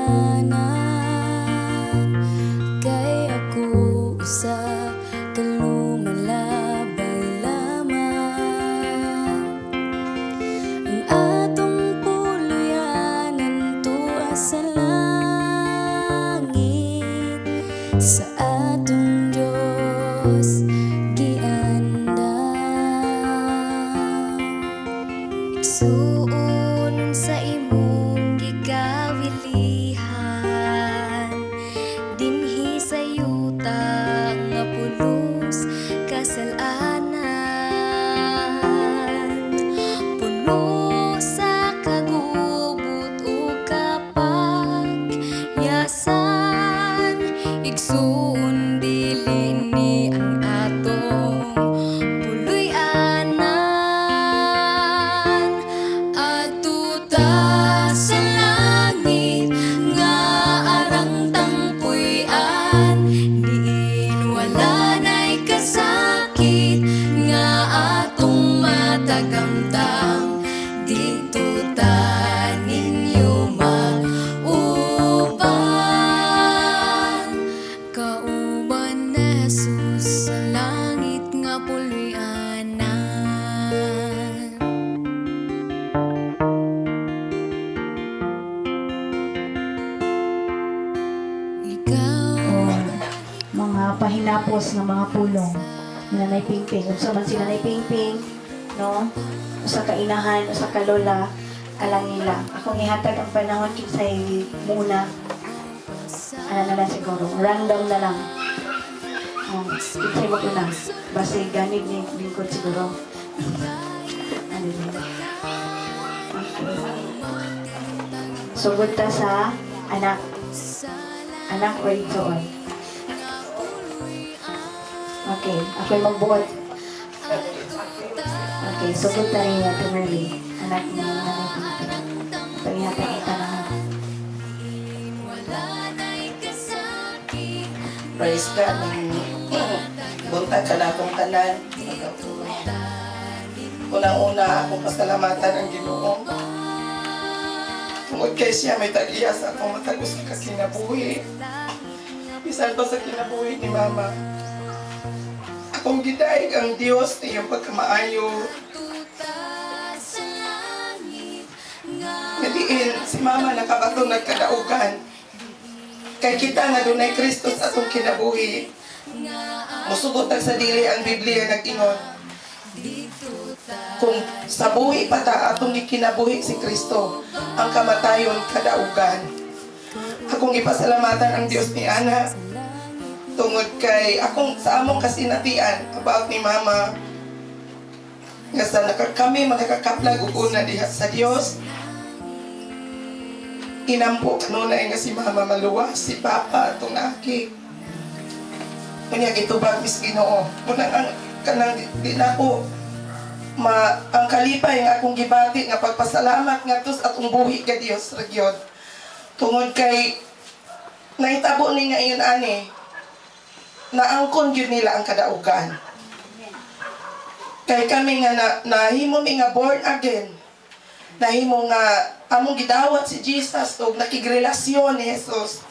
kasalanan, kay ako usa kalumalabay lamang. Ang atong puluyanan tuwa sa langit, sa atong Diyos igsuon sa imong gikawilihan, dinhi sa yuta nga pulos kasalanan, puno sa kagubot ug kapagyasan, igsuon dili ni ang atong tagamtang dito ta ninyo mauban. Kauban na Jesus sa langit nga pulyanan. Ikaw mga pahinapos ng mga pulong ni Nanay Pingping. Kung saan man si Nanay Pingping, no? Usa ka inahan, usa ka lola, alang nila. Akong ihatag ang panahon kinsay muna. Ano na lang siguro, random na lang. Kinsay mo una. Basta ganid ni lingkod siguro. Ano yun? Okay. Sugod ta sa anak. Anak or itoon. Okay, ako'y magbuot. Okay, sugod tayo niya, Timberly. Anak ni Nanay Pingping. Pagihatan kita naman. Praise God. Buntag ka na akong tanan. Unang-una akong pasalamatan ang Ginoo. Tungod kay siya may tag-iya sa akong matagos ka kinabuhi. Bisan pa sa kinabuhi ni Mama. Akong gidaig ang Diyos na iyong pagkamaayo. Nadiin si Mama nakabatong nagkadaugan. Kay kita nga dunay Kristo sa atong kinabuhi. Musugot sa dili ang Biblia nag-ingon. Kung sa buhi pa ta atong ikinabuhi si Kristo, ang kamatayon kadaugan. Akong ipasalamatan ang Diyos ni Ana. Tungod kay akong sa among kasinatian about ni Mama nga sa kami magkakaplag ug una diha sa Dios. Inampo kanunay nga si Mama maluwas, si Papa atong aki. Kunya gitubag mis Ginoo. Munang ang kanang di na ko ang kalipay nga akong gibati nga pagpasalamat ngadto sa atong buhi ka Dios ra gyud. Tungod kay nahitabo ni nga iyon ani naangkon gyud nila ang kadaugan. Kay kami nga nahimo mi nga born again. Nahimo nga among gidawat si Jesus ug nakigrelasyon ni Jesus.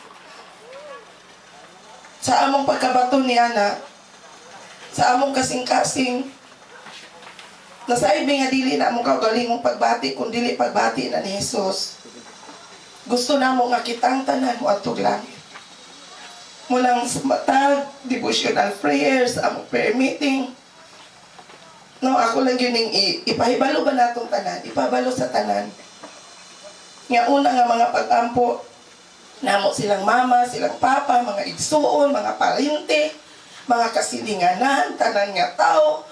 Sa among pagkabato ni Ana, sa among kasing-kasing, nasaibi nga dili na among kaugalingong pagbati kung dili pagbati na ni Jesus. Gusto namo nga kitang tanan mo atong langit. Mulang matag, devotional prayers, among prayer meeting. No, ako lang yun ipahibalo ba natong tanan? Ipabalo sa tanan. Nga una nga mga pag-ampo, namo silang mama, silang papa, mga igsuon, mga parinti, mga kasilinganan, tanan nga tao.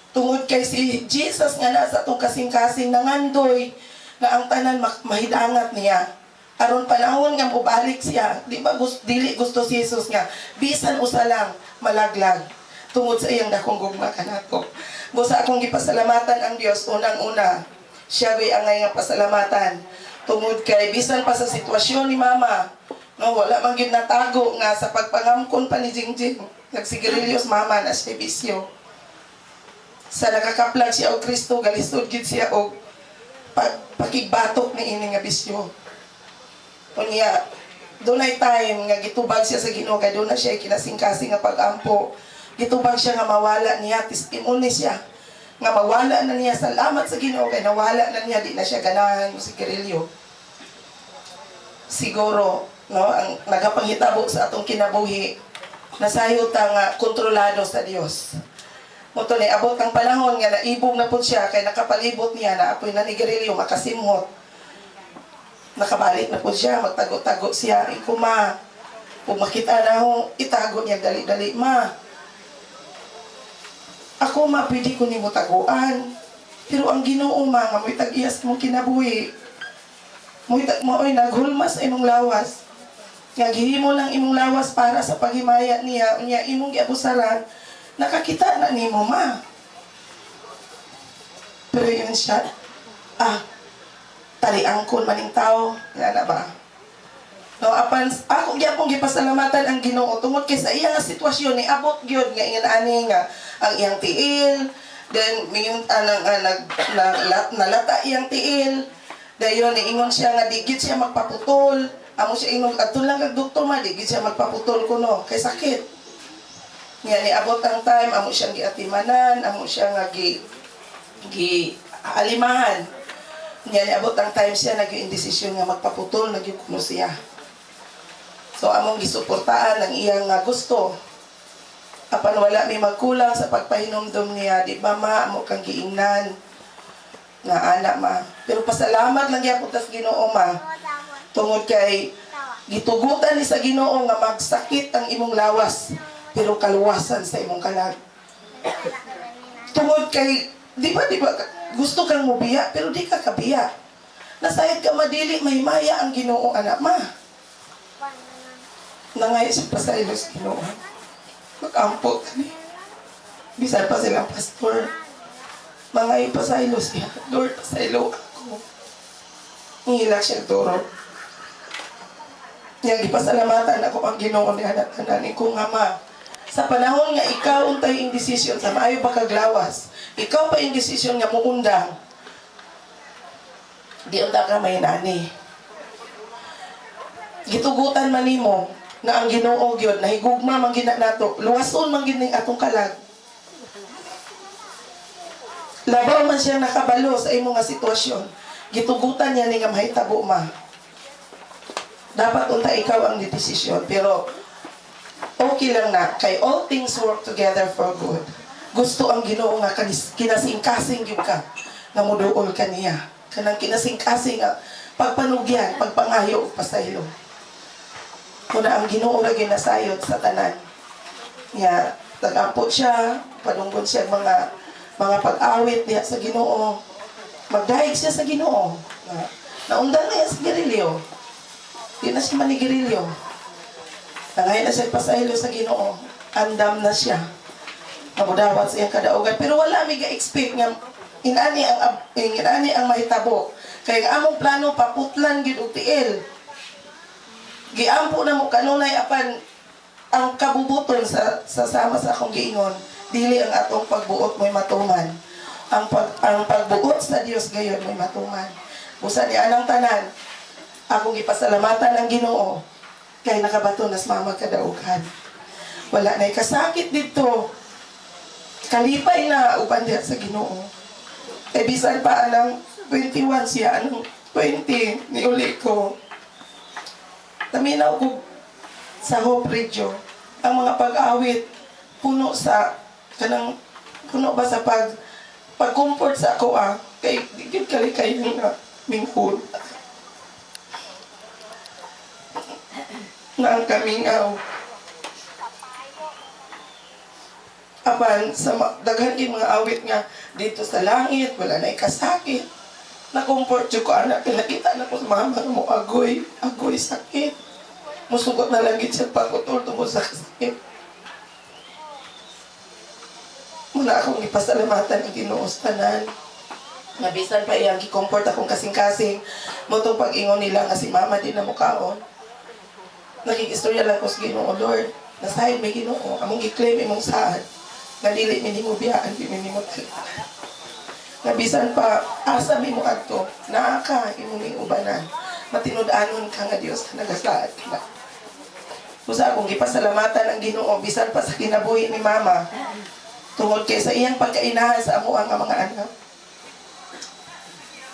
Tungod kay si Jesus nga nasa itong kasing-kasing nangandoy, nga ang tanan mahidangat niya. Aron panahon nga mubalik siya, di ba dili gusto si Jesus nga bisan usa lang malaglag tungod sa iyang dakong gugma kanato. Busa akong gipasalamatan ang Dios unang-una. Siya gay angay nga pasalamatan tungod kay bisan pa sa sitwasyon ni Mama, no, wala man gyud natago nga sa pagpangamkon pa ni Jingjing. Nagsigarilyos Mama na siya bisyo. Sa nakakaplag siya og Kristo, galisod gyud siya og pakigbatok ni ini nga bisyo. Kunya, dunay time nga gitubag siya sa Ginoo kay doon na siya kinasing-kasing nga pag-ampo. Gitubag siya nga mawala niya, testimony siya nga mawala na niya, salamat sa Ginoo kay nawala na niya, di na siya ganahan mo sigarilyo. Siguro, no, ang nagapanghitabo sa atong kinabuhi, nasayot nga kontrolado sa Dios. Moto ni abot ang panahon nga naibog na pud siya kay nakapalibot niya na apoy na ni Garilio makasimhot. Nakabalik na pud siya, magtago-tago siya, ikuma. Kung makita na ho, itago niya dali-dali, ma. Ako ma, pwede ko ni mo taguan. Pero ang Ginoo ma, nga mo'y tag-iyas mong kinabuhi. Mo'y naghulmas imong lawas. Nga gihimo lang imong lawas para sa paghimaya niya, unya imong giabusaran, nakakita na nimo ma. Pero yun siya, taliangkon maning tao, nga na ba? No, apan ako gyapon gipasalamatan ang Ginoo tungod kay sa iyang sitwasyon ni abot gyud nga ingon ani nga ang iyang tiil, then mingon nalata iyang tiil, dayon niingon siya nga digit siya magpaputol. Amo siya ingon adto lang kag doktor ma digit siya magpaputol kuno kay sakit. Nga ni abot ang time amo siya giatimanan, amo siya nga gi alimahan. Nga ni abot ang time siya nag-indesisyon nga magpaputol, nag-kuno siya. So among gisuportaan ang iyang gusto. Apan wala may magkulang sa pagpahinomdom niya, di ba ma, amo kang giingnan nga anak ma. Pero pasalamat lang gyapon tas Ginoo ma. Tungod kay gitugutan ni sa Ginoo nga magsakit ang imong lawas, pero kaluwasan sa imong kalag. Tungod kay di ba gusto kang mubiya pero di ka kabiya. Nasayad ka madili mahimaya ang Ginoo anak ma. Nangay sa pasaylos Ginoo. Mag-ampo kami. Bisan pa silang pastor. Mga ipasaylo siya. Lord, pasaylo ako. Ngila siya turo. Yang ipasalamatan ako ang Ginoo ni anak-anak ko nga ma. Sa panahon nga ikaw untay indesisyon sa maayo pa kaglawas. Ikaw pa indesisyon nga muundang. Di unta ka may nani. Gitugutan man nimo na ang Ginoo gyud nahigugma man gina nato, luwason man gid ning atong kalag. Labaw man siya nakabalo sa imong nga sitwasyon, gitugutan niya ni nga mahitabo ma. Dapat unta ikaw ang desisyon, pero okay lang na kay all things work together for good. Gusto ang Ginoo nga kinasing-kasing gyud ka nga moduol kaniya. Kanang kinasing-kasing nga pagpanugyan, pagpangayo ug pasaylo. Kuna ang Ginoo ra ginasayod sa tanan. Nya tagampo siya, padunggon siya mga pag-awit diha sa Ginoo. Magdahig siya sa Ginoo. Naundan na siya sa Garilio. Di na siya manigirilyo. Nangayon na siya pasaylo sa Ginoo. Andam na siya. Mabudawat sa iyang kadaugan. Pero wala mi ga-expect nga inani ang mahitabo. Kaya among plano paputlan gid og tiil. Giampo na mo kanunay apan ang kabubuton sa sama sa akong giingon, dili ang atong pagbuot mo'y matuman. Ang pagbuot sa Dios gayon mo'y matuman. Busa ni anang tanan, akong gipasalamatan ang Ginoo kay nakabato nas mamag kadaugan. Wala na'y kasakit dito. Kalipay na uban diha sa Ginoo. Bisan pa anang 21 siya, anong 20 ni uli ko. Taminaw ko sa Hope Radio ang mga pag-awit puno ba sa pag-comfort sa ako kay digid kalikay nga mingkod na ang kamingaw apan sa daghan kay mga awit nga dito sa langit wala na ikasakit na comfort jud ko anak nakita na ko sa mama mo agoy sakit musugot na lang gid siya pagutol tungod sa sakit muna akong ipasalamatan ang Ginoo sa tanan nga bisan pa iyang gi-comfort akong kasing-kasing mo tong pag-ingon nila nga si mama din na mukaon naging-istorya lang ko sa Ginoo Lord nasayod may Ginoo among gi-claim imong saad nga dili mi nimo biyaan di mi nimo nga bisan pa asa mi mo adto naa ka imong ubanan matinud-anon ka nga Dios na nagasaad ka na. Usa akong gipasalamatan ang Ginoo bisan pa sa kinabuhi ni mama tungod kay sa iyang pagkainahan sa amo ang mga anak.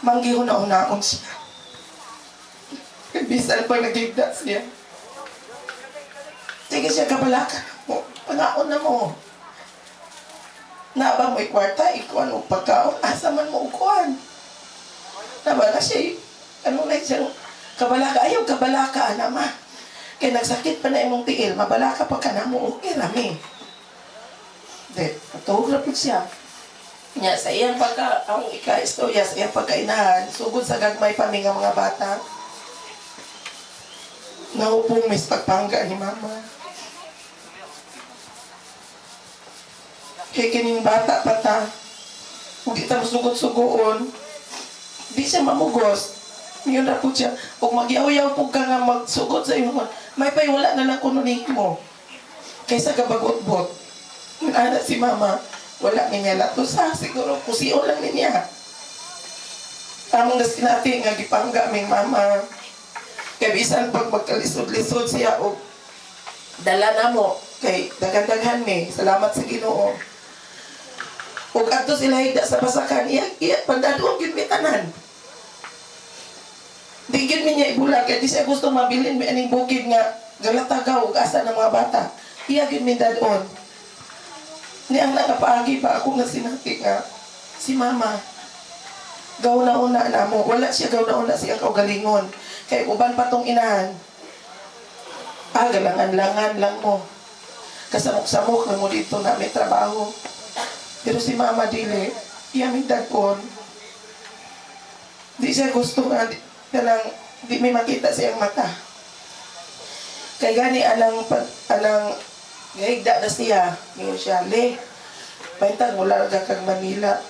Manggihuna-unaon siya. Bisan pa nagigda siya. Sige siya kabalakan mo. Pangaon na mo. Naba mo'y kwarta, ikuan mo pagkaon, asa man mo ukuan. Naba na siya, ano na siya, kabalaka, ayaw kabalaka, anama. Kaya nagsakit pa na imong tiil, mabalaka pa ka na mo, okay, rami. De, tuhog na po siya. Nya, sa iyang pagka, ang ika-istorya, sa iyang pagkainahan, sugod sa gagmay pa nga mga bata, naupong mis pagpangga ni mama. Kaya kining bata pa ta, huwag kita masugod-sugoon, di siya mamugos. Yun na po siya, huwag magyaw-yaw po ka nga magsugod sa iyo, may paiwala na lang kununin mo. Kaysa gabagot-bot. Anak si mama, wala niya latusa, siguro kusion lang niya. Tamang na sinati nga gipangga aming mama. Kaya bisan pag magkalisod-lisod siya, o dala na mo, kay dagan-daghan me, salamat sa Ginoo. Ug adto sila higda sa basakan, iya pandadong gyud mi tanan. Di gyud mi niya ibulag kay di siya gusto mabilin mi aning bukid nga galatagaw ug asa ng mga bata. Iya gyud mi dadon. Ni ang nakapaagi pa ako nga sinati nga si mama. Gaw na una na mo, wala siya gaw na una siya kaugalingon. Kay uban pa tong inahan. Galangan-langan lang mo. Kasamok-samok na mo dito na may trabaho. Pero si mama dili, iya may dagkon. Di siya gusto nga, di may makita siyang mata. Kay gani alang gahigda na siya. Ngayon siya, le, paintag mula kag Manila,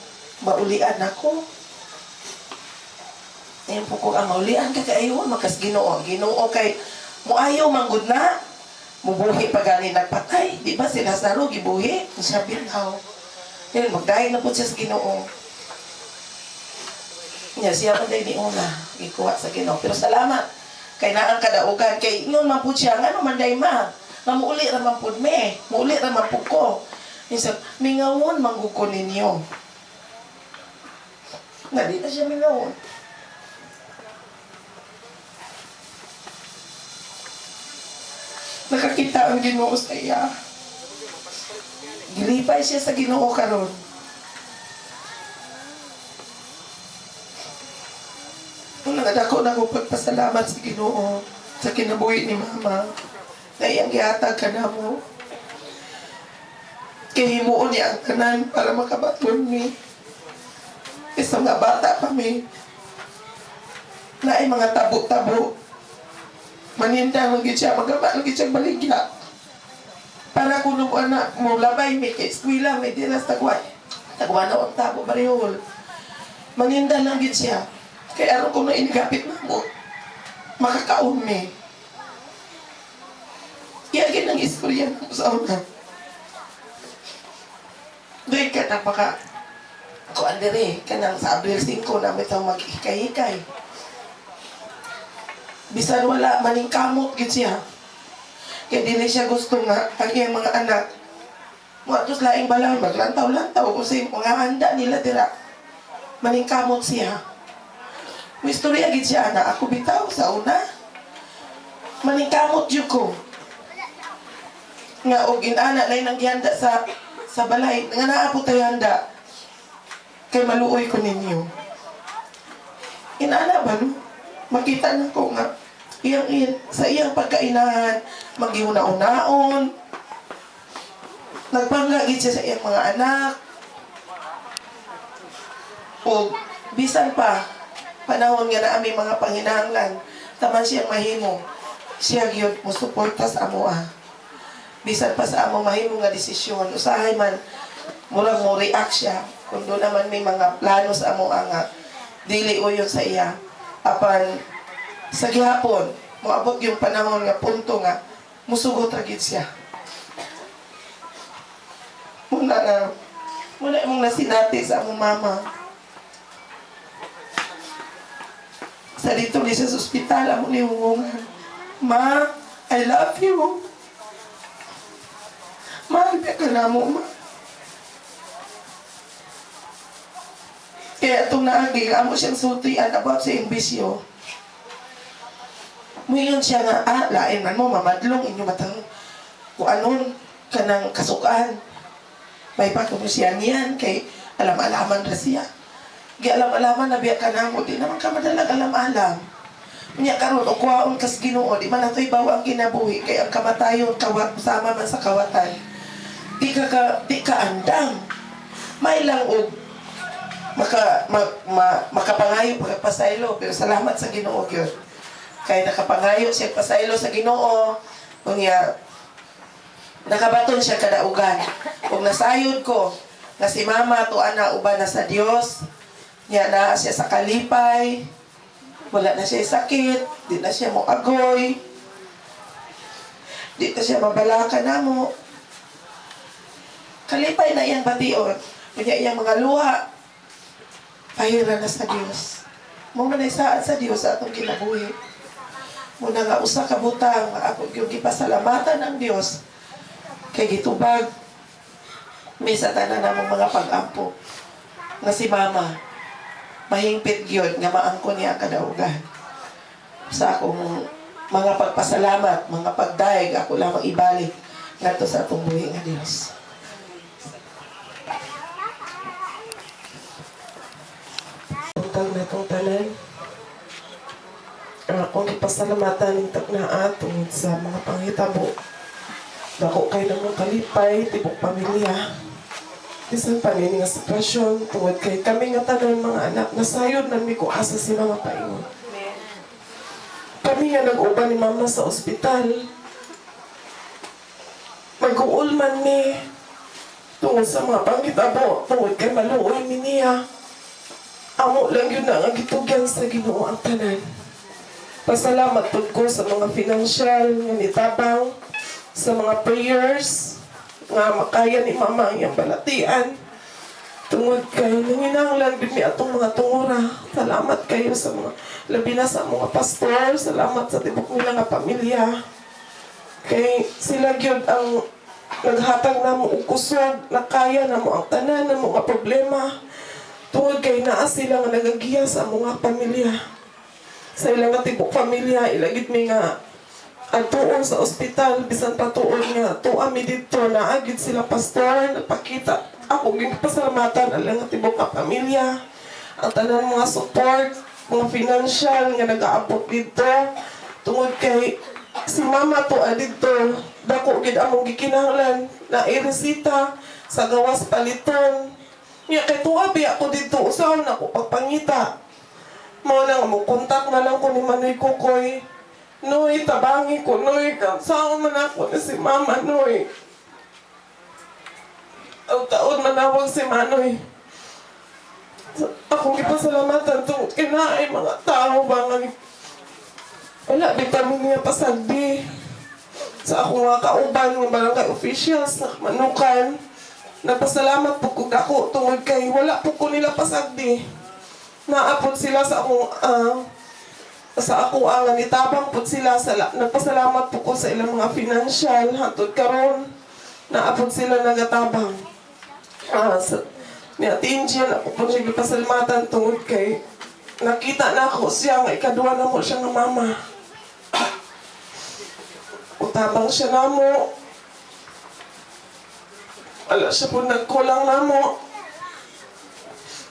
maulian ako. Ngayon po kung ang maulian ka kayo, makas Ginoo. Ginoo kay, muayaw manggod na, mubuhi pa gani nagpatay. Di ba sila saro, gibuhi? Siya binhaw. Ngayon, magdahin na po siya sa Ginoo. Niya, siya pa din una, ikuha sa Ginoo. Pero salamat, kay naang kadaugan, kay yun man po siya, ano man day ma, nga muuli raman po me, muuli raman po ko. Minsan, mingawon mangguko ninyo. Nga, di na siya mingawon. Nakakita ang Ginoo sa iya. Gilipay siya sa Ginoo karon. Nagdako na ko pagpasalamat sa Ginoo sa kinabuhi ni mama na iyang gihatag ka na mo. Kaya himuon niya ang tanan para makabaton mi. Isa nga bata pa mi na ay mga tabo-tabo. Maninda lang siya, magaba lang siya baligya. Para kung nung anak mo labay, may eskwila, may dinas tagway. Tagwa na ang tabo, barihol. Maninda lang siya. Kaya aron kung na inigapit na mo, makakaon me. Iyagin ang istorya mo sa una. Doon ka na baka, kuan dire, kanang sa Abril 5 na may tawag mag-hikay-hikay. Bisan wala maning kamot gid siya. Kaya dili siya gusto nga ang iyang mga anak matos laing balay maglantaw-lantaw kasi mga handa nila dira. Maning kamot siya. May istorya gid siya na ako bitaw sa una. Maning kamot jud ko. Nga og inana lay nang gihanda sa balay nga naa po tayo handa. Kay maluoy ko ninyo. Inana ba no? Makita na ko nga sa iyang pagkainahan, maghiuna-unaon, nagpanggagit siya sa iyang mga anak, o bisan pa, panahon nga na aming mga panginahanglan, taman siyang mahimo, siya gyud mo suporta sa amo bisan pa sa amo mahimo nga desisyon, usahay man, murag mo react siya, kung doon naman may mga plano sa amo nga, dili o yun sa iya, apan sa gihapon, moabot yung panahon nga punto nga, musugot ragid siya. Muna mong nasinati sa among mama. Sa dito ni sa ospital, amo ni hungungan. Ma, I love you. Mahal niya ka na mo, ma. Kaya itong naagi, amo siyang sultian about sa imbisyo. Muyon siya nga, lain man mo, mamadlong inyo matang kung anon kanang kasukaan. May pakuno siya niyan, kay alam-alaman na siya. Gi alam-alaman na biya ka na mo, di naman ka madalag alam-alam. Niya karon o kuwaon kas Ginoo, di man nato'y bawa ang kinabuhi, kay ang kamatayon, kawat, sama man sa kawatan. Di ka andang. May lang og makapangayo pagpasaylo, pero salamat sa Ginoo gyud. Kay nakapangayo siya pasaylo sa Ginoo, unya nakabaton siya kadaugan. Kung nasayod ko nga si mama to ana uban na sa Dios, niya na siya sa kalipay, wala na siya sakit, di na siya mo agoy, di na siya mabalaka na mo. Kalipay na iyang bation, kunya iyang mga luha, pahira na sa Dios. Muna na isaan sa Dios sa atong kinabuhi. Muna nga usa ka butang, ako yung gipasalamatan ng Dios, kay gitubag, may sa tanan namong mga pag-ampo, nga si mama, mahingpit gyud nga maangko niya ang kadaugan. Sa akong mga pagpasalamat, mga pagdaig, ako lamang ibalik ngadto sa atong buhi nga Dios. Tang na itong tanan, akong ipasalamatan ng tagnaa tungod sa mga panghitabo. Dako kay namong kalipay, tibok pamilya. Bisan pa nini nga sitwasyon, tungod kay kami nga tanan mga anak, nasayod man mi ko asa si mga paingon. Kami nga nag-uban ni mama sa ospital. Mag-uul man mi tungod sa mga panghitabo, tungod kay maluoy mi niya. Amo lang yun na nga gitugyan sa Ginoo ang tanan. Pasalamat po ko sa mga financial nga nitabang, sa mga prayers nga makaya ni mama ang iyang balatian. Tungod kay nanginahanglan gid mi atong mga tungura. Salamat kayo sa mga labi na sa mga pastor, salamat sa tibok nila nga pamilya. Kay sila gyud ang naghatag namo og kusog, nakaya namo ang tanan ng mga problema. Tungod kay naa sila nga nagagiya sa mga pamilya. Sa ilang nga tibok pamilya, ilagit mi nga ang tuon sa ospital, bisan patuon nga, tuwa mi dito, naagid sila pastor, napakita. Ako, pasalamatan, alang nga tibok nga pamilya, ang tanan mga support, mga financial, nga nag-aabot dito, tungod kay si mama to dito, dako gid among gikinahanglan, na iresita, sa gawas paliton. Nga kay tuwa biya ako dito, usaon ako pagpangita. Mao na nga mo, kontak na lang ko ni Manoy Kukoy. Noy, tabangi ko, Noy, saan man ako na si Mama, Noy. Ang taon manawag si Manoy. Akong ipasalamatan itong kinaay mga tao ba nga. Wala, di kami niya pasagdi. Sa akong mga kauban, ng barangay officials, na manukan. Nagpasalamat po ko ako tungod kay wala po ko nila pasagdi. Naapod sila sa akong ang nitabang po sila sa nagpasalamat po ko sa ilang mga financial hantod karon naapod sila nagatabang ni Atinjian ako po siya gipasalamatan tungod kay nakita na ako siya nga ikaduha na mo siya ng mama utabang siya na mo wala siya po nagkulang na mo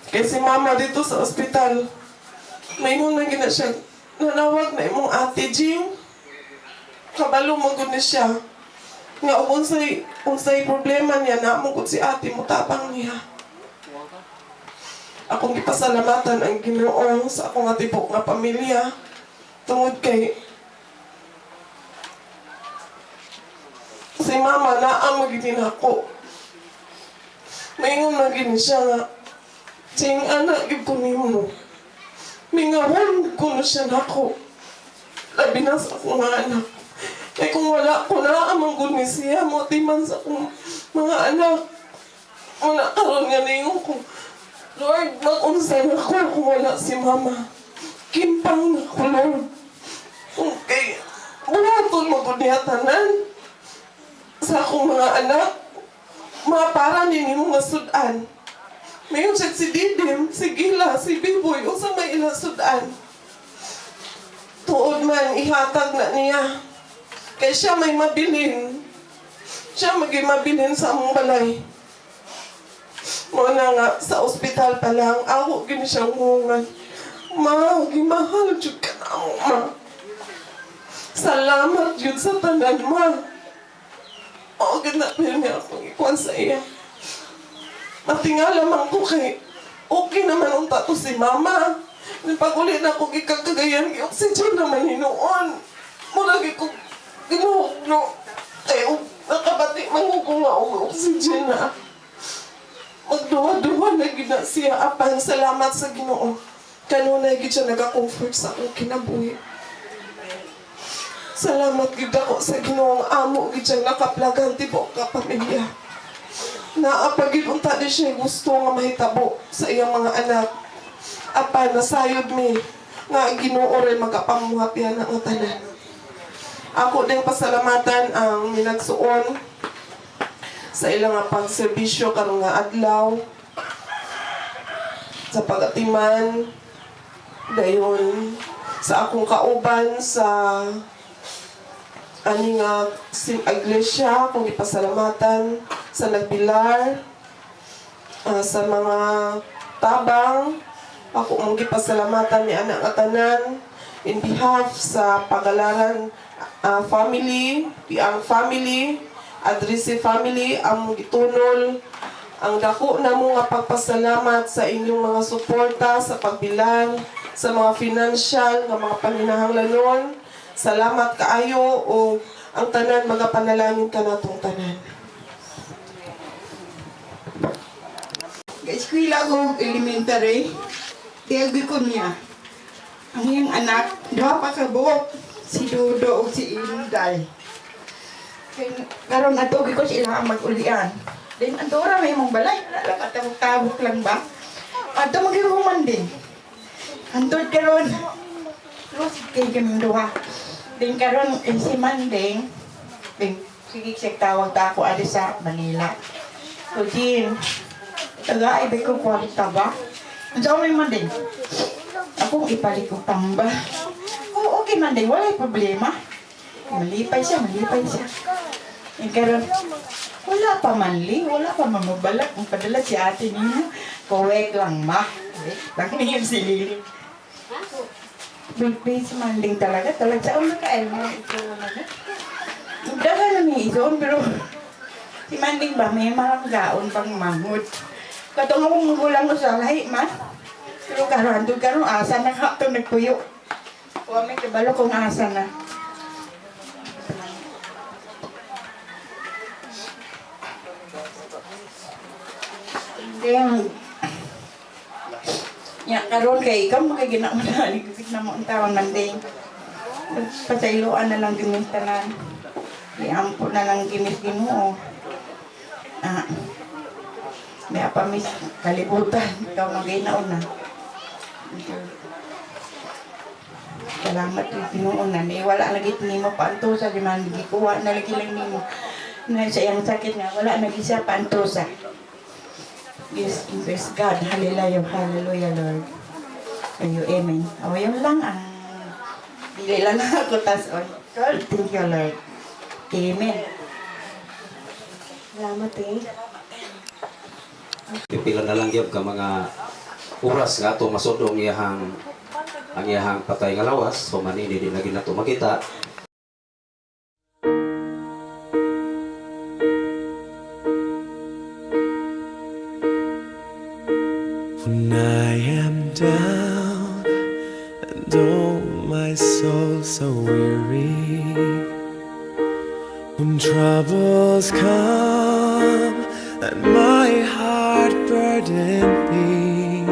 kay si mama dito sa ospital may muna gina siya nanawag na imong ate Jing. Kabalo mo gud ni siya. Nga unsay problema niya na mo gud si ate mo tapang niya. Akong gipasalamatan ang Ginoo sa akong atibok nga pamilya tungod kay si mama naa magiging ako. Maingon na gini siya nga Jing anak gyud ko nimo. Mingawon ko na siya nako. Labi na sa akong mga anak. Kaya kung wala ko na amang good ni siya, motiman sa akong mga anak. Wala karoon nga ningon ko. Lord, mag-unsay na ko kung wala si mama. kimpang na ko, Lord. Okay, buhaton mo ko niya tanan sa akong mga anak. Mapara nini mo nga sudan. Mayon siya si Didim, si Gila, si Biboy, o sa may ilang sudan. Tuod man, ihatag na niya. Kaya siya may mabilin. Siya mabilin sa among balay. Muna nga, sa ospital pa lang, ako gini siyang hungan. Ma, gimahal jud ka na mo, ma. Salamat yun sa tanan, ma. O, ganapin niya akong ikuan sa iya. Matingala man ko kay okay naman ang tato si mama. Pag uli na akong ikagkagayan, oxygen naman hinoon. Mulagi ko ginuhugno. Kaya nakabati manguko nga ang oxygen na. Magduwa-duwa na gina siya. Apan, salamat sa Ginoo. Kanunay gid siya nag-comfort sa akong kinabuhi. Salamat gid ako sa Ginoong amo gid siya nakaplagan tibok ka pamilya. Naapagid unta di siya gusto nga mahitabo sa iyang mga anak. Apan nasayod mi nga Ginoo ray magapamuhapyan ang tanan. Ako din pasalamatan ang minagsuon sa ilang nga pagserbisyo karong nga adlaw sa pagatiman dayon sa akong kauban sa ani nga iglesia kung ipasalamatan sa nagbilar sa mga tabang ako mong gipasalamatan ni anak nga tanan in behalf sa Pagalaran family, ang family, Adrisi family, ang gitunol, ang dako na mo nga pagpasalamat sa inyong mga suporta sa pagbilang, sa mga financial, nga mga panginahanglanon. Salamat kaayo o ang tanan magapanalangin ka natong tanan. Eskwela ko elementary, tiagi ko niya. Ang iyang anak, dua pa ka buok, si Dodo o si Inday. Karon ato ko sila ang mag-ulian. Then antora may mong balay, nakatawag-tawag lang ba? Ato maghihuman din. Antod karon, terus kay kami duha. Then karon si Manding, sige siya tawag ta ako adi sa Manila. So Jin, taga-ibig ko kwarta ba? Ang sa may Manding, akong ipalit ko pamba. Oo, okay Manding, wala problema. Malipay siya. Yung karon, wala pa manli, wala pa mamabalak. Ang padala si ate niyo, kowek lang ma. Lang niyo si Lili. Big si Manding talaga saan nakael mo ito na. Daga na ni ison, pero si Manding ba may maranggaon pang manghod. Katong akong magulang ko sa lahi, ma. Pero karon asa na ka ito nagpuyo. Huwag may kabalo kung asa na. Then, karon kay ikaw makagina mo na ligusik na mo ang tawang Manding. Pasayloan na lang ginis tanan. Iampo na lang ginis Ginoo. May apamis kalibutan. Ikaw maginaon na. Salamat yung Ginoo na. Wala lagi nimo paantosa di man gikuha na lagi lang nimo. Na sa iyang sakit nga wala nagisa paantosa. Yes, praise God. Hallelujah, hallelujah, Lord. Ayo, amen. O, yun lang ang dili lang ako tas-on. God, thank you, Lord. Amen. Salamat eh. Pipila na lang gyud ka mga oras nga ato masud ang iyahang patay nga lawas so manini di na gid nato makita. When I am down and oh my soul so weary, when troubles come and my heart burden me,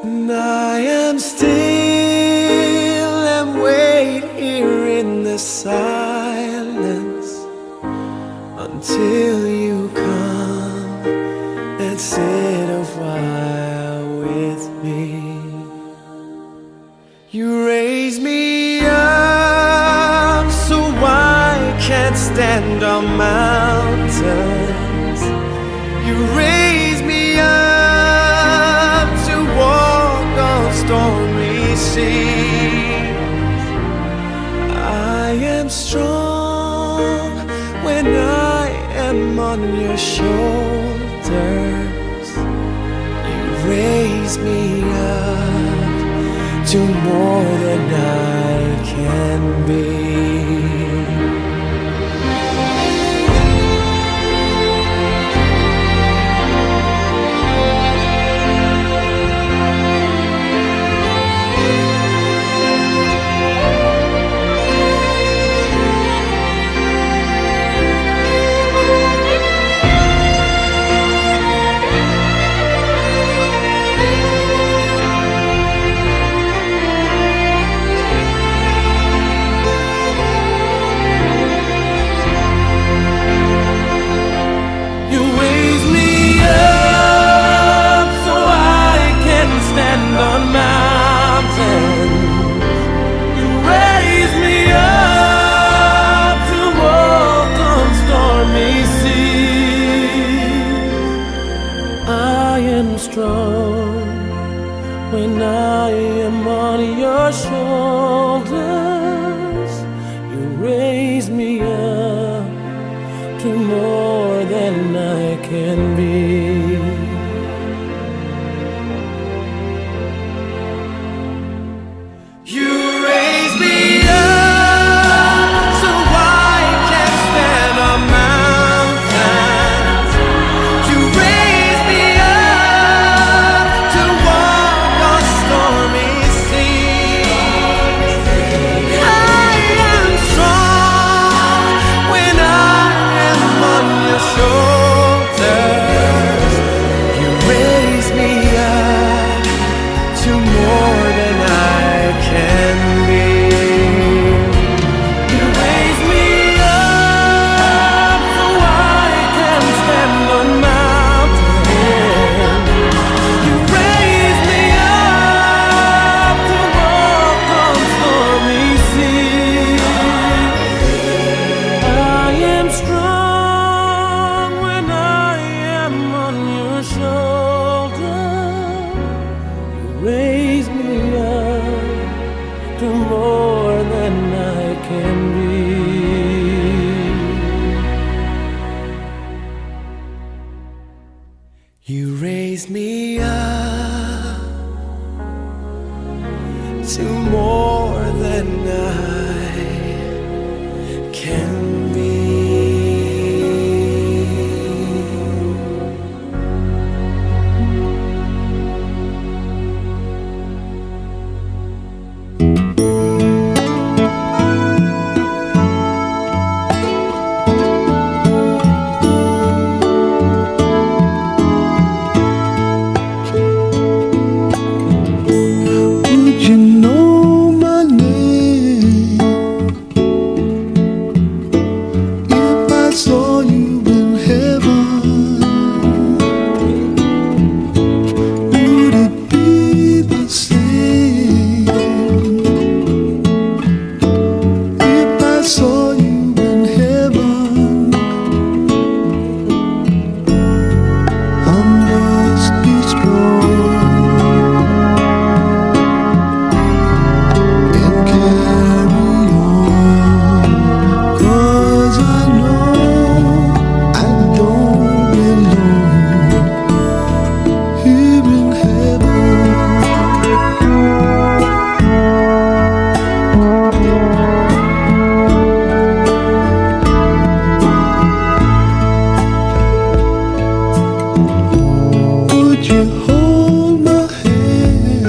and I am still and wait here in the silence until you come and sit a while with me. stand on mountains. You raise me up to walk on stormy seas. I am strong when I am on your shoulders. You raise me up to more than I can be. Strong when I am on your shoulders. You raise me up to more than I can be. You raise me up so I can stand on mountains. You raise me up to walk on stormy seas. I am strong when I am on your shoulders. You raise me up to more than I can be. You raise me up so I can stand on mountains. You raise me up to walk on stormy seas. I am strong when I am on your shoulder. You raise me up to more than I can be. You raise me up to more than I can be. Would you know my name if I saw you in heaven? Would it be the same if I saw you in heaven? I must be strong and carry on, 'cause I know I don't belong here in heaven. Would you hold my hand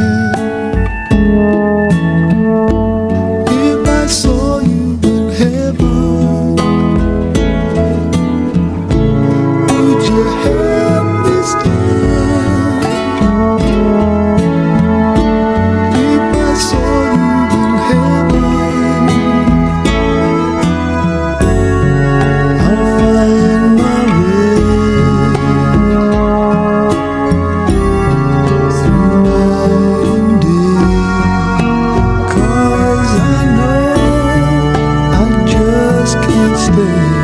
if I saw you in heaven? Would you help me stand if I saw you in heaven? I'll find my way through night and day, 'cause I know I just can't stay